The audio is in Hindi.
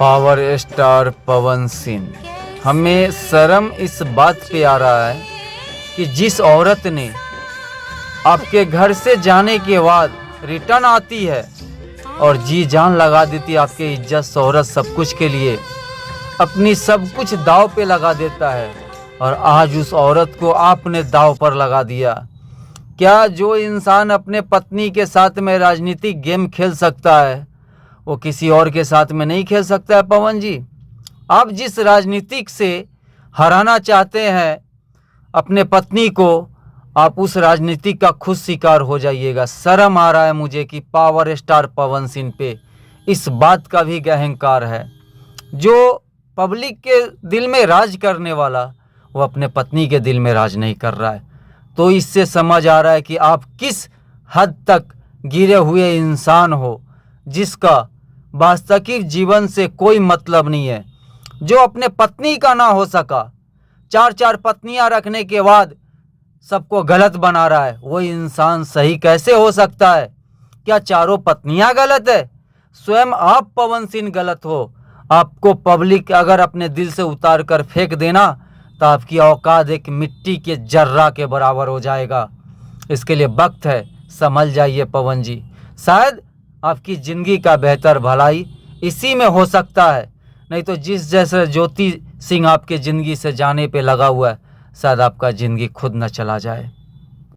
पावर स्टार पवन सिंह, हमें शर्म इस बात पे आ रहा है कि जिस औरत ने आपके घर से जाने के बाद रिटर्न आती है और जी जान लगा देती है आपके इज्जत शोहरत सब कुछ के लिए, अपनी सब कुछ दाव पे लगा देता है, और आज उस औरत को आपने दाव पर लगा दिया। क्या जो इंसान अपने पत्नी के साथ में राजनीतिक गेम खेल सकता है वो किसी और के साथ में नहीं खेल सकता है? पवन जी, आप जिस राजनीतिक से हराना चाहते हैं अपने पत्नी को, आप उस राजनीतिक का खुद शिकार हो जाइएगा। शर्म आ रहा है मुझे कि पावर स्टार पवन सिंह पे इस बात का भी अहंकार है। जो पब्लिक के दिल में राज करने वाला वो अपने पत्नी के दिल में राज नहीं कर रहा है। तो इससे समझ आ रहा है कि आप किस हद तक गिरे हुए इंसान हो, जिसका वास्तविक जीवन से कोई मतलब नहीं है। जो अपने पत्नी का ना हो सका, चार चार पत्नियां रखने के बाद सबको गलत बना रहा है, वो इंसान सही कैसे हो सकता है? क्या चारों पत्नियां गलत है? स्वयं आप पवन सिंह गलत हो। आपको पब्लिक अगर अपने दिल से उतार कर फेंक देना तो आपकी औकात एक मिट्टी के जर्रा के बराबर हो जाएगा। इसके लिए वक्त है, समझ जाइए पवन जी। शायद आपकी ज़िंदगी का बेहतर भलाई इसी में हो सकता है, नहीं तो जिस जैसे ज्योति सिंह आपके ज़िंदगी से जाने पे लगा हुआ है, शायद आपका ज़िंदगी खुद न चला जाए।